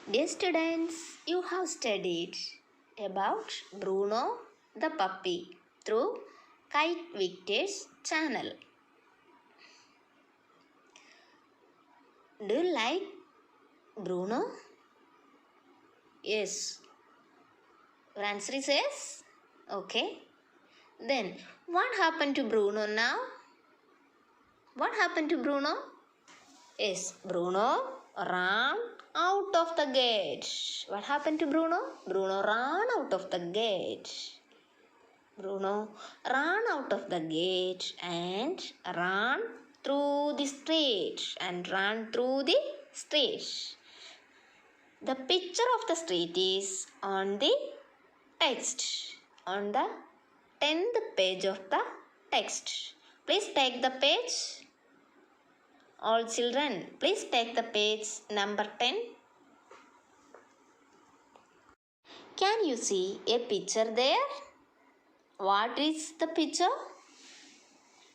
Dear students, you have studied about Bruno the puppy through Kite Victor's channel. Do you like Bruno? Yes. Your answer is yes? Okay. Then, what happened to Bruno now? What happened to Bruno? Yes, Bruno ran out of the gate. What happened to Bruno? Bruno ran out of the gate. Bruno ran out of the gate and ran through the street The picture of the street is on the text, on the 10th page of the text. Please take the page. All children, please take the page number 10. Can you see a picture there? What is the picture?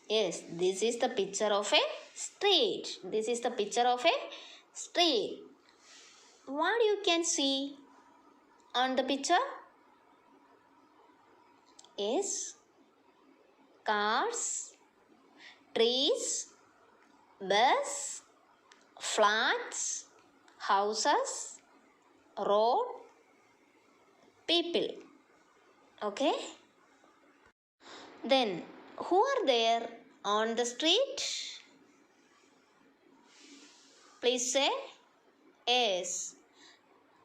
Yes, this is the picture of a street. This is the picture of a street. What you can see on the picture? Yes, cars, trees, bus, flats, houses, road, people. Okay? Then, who are there on the street? Please say. Yes,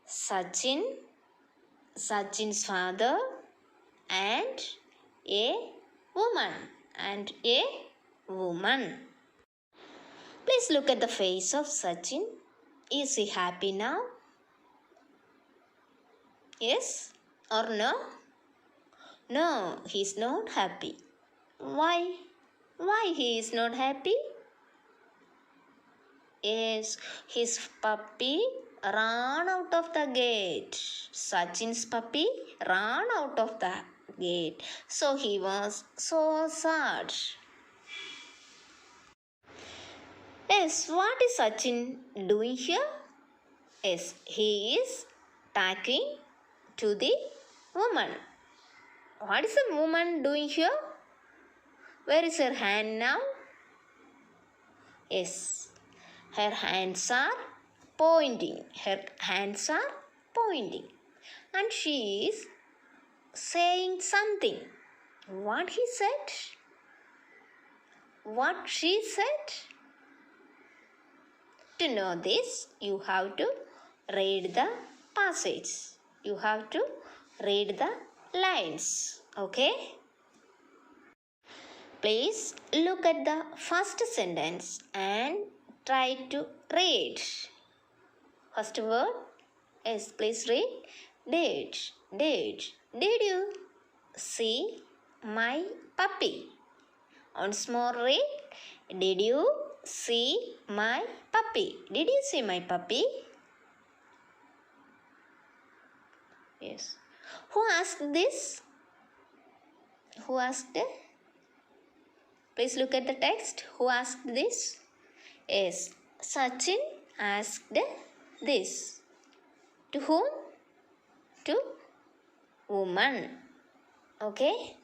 Sachin's father, and a woman. Please look at the face of Sachin. Is he happy now? Yes or no? No, he is not happy. Why? Why he is not happy? Yes, his puppy ran out of the gate. Sachin's puppy ran out of the gate. So he was so sad. Yes, what is Sachin doing here? Yes, he is talking to the woman. What is the woman doing here? Where is her hand now? Yes, her hands are pointing. And she is saying something. What he said? What she said? To know this, you have to read the passage. You have to read the lines. Okay? Please look at the first sentence and try to read. First word is, please read. Did you see my puppy? Once more read. Did you see my puppy? Did you see my puppy? Yes. Who asked this? Who asked it? Please look at the text. Who asked this? Yes, Sachin asked this. To whom? To woman. Okay?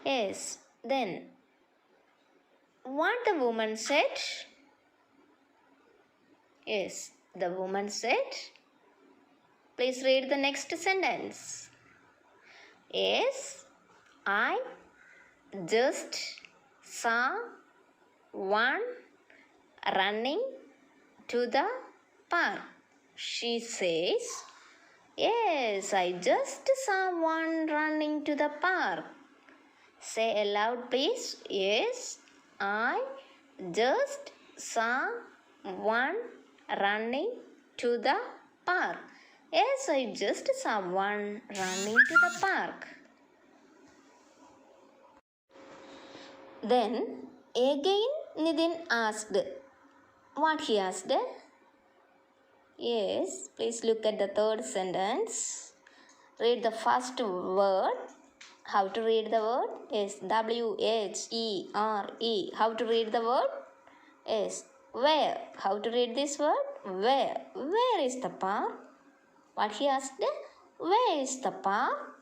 Yes, then what the woman said? Yes, the woman said. Please read the next sentence. Yes, I just saw one running to the park. She says, yes, I just saw one running to the park. Say aloud, please. Yes, I just saw one running to the park. Yes, I just saw one running to the park. Then again Nitin asked. What he asked? Yes, please look at the third sentence. Read the first word. How to read the word? Yes, W-H-E-R-E. How to read the word? Yes, Where? How to read this word? Where? Where is the park? What he asked? Where is the park?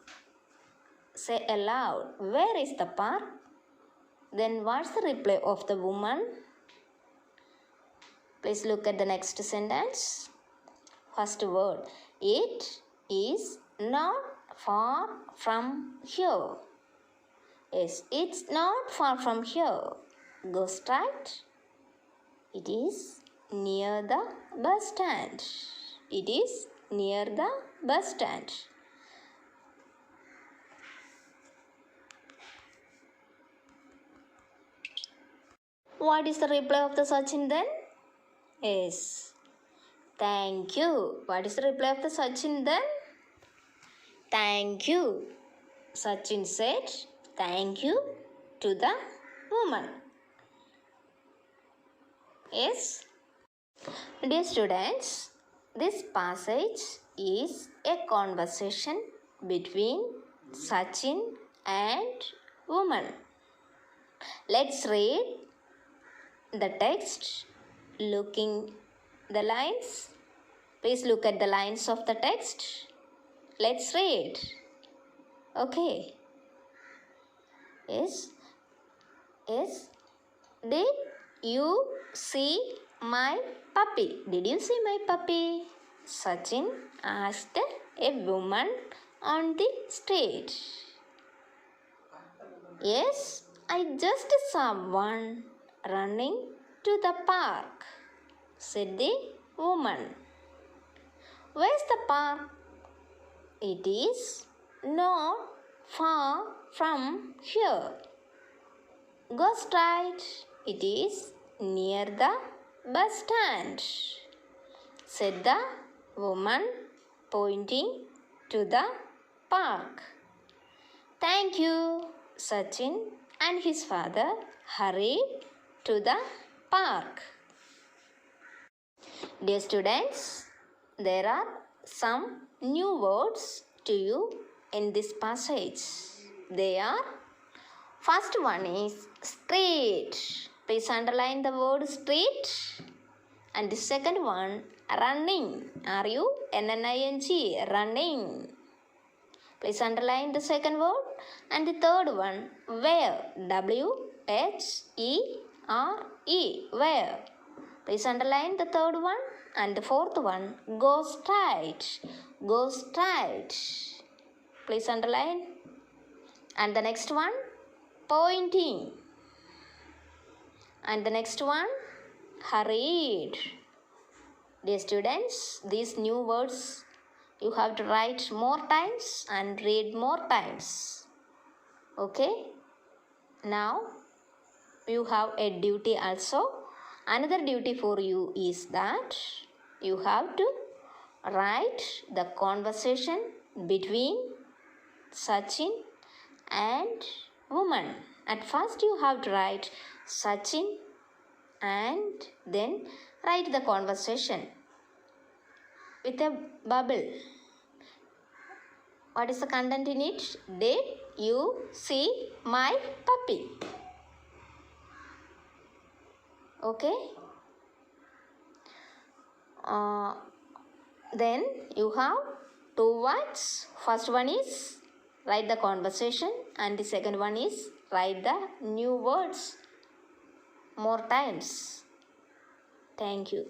Say aloud. Where is the park? Then what's the reply of the woman? Please look at the next sentence. First word. It is not far from here. Yes, it's not far from here. Go straight. It is near the bus stand. It is near the bus stand. What is the reply of the Sachin then? Yes. Thank you. What is the reply of the Sachin then? Thank you. Sachin said thank you to the woman. Yes. Dear students, this passage is a conversation between Sachin and woman. Let's read the text looking the lines. Please look at the lines of the text. Let's read. Okay. Yes. Did you see my puppy? Did you see my puppy? Sachin asked a woman on the street. Yes, I just saw one running to the park, said the woman. Where's the park? It is not far from here. Go straight. It is near the bus stand, said the woman, pointing to the park. Thank you. Sachin and his father hurried to the park. Dear students, there are some new words to you in this passage. They are, first one is street. Please underline the word street. And the second one, running. R-U-N-N-I-N-G, running. Please underline the second word. And the third one, where. W-H-E-R-E, where. Please underline the third one. And the fourth one, go straight. Go straight. Please underline. And the next one, pointing. And the next one, hurried. Dear students, these new words you have to write more times and read more times. Okay? Now, you have a duty also. Another duty for you is that you have to write the conversation between Sachin and woman. At first you have to write Sachin and then write the conversation with a bubble. What is the content in it? Did you see my puppy? Okay. Then you have two words. First one is write the conversation and the second one is write the new words more times. Thank you.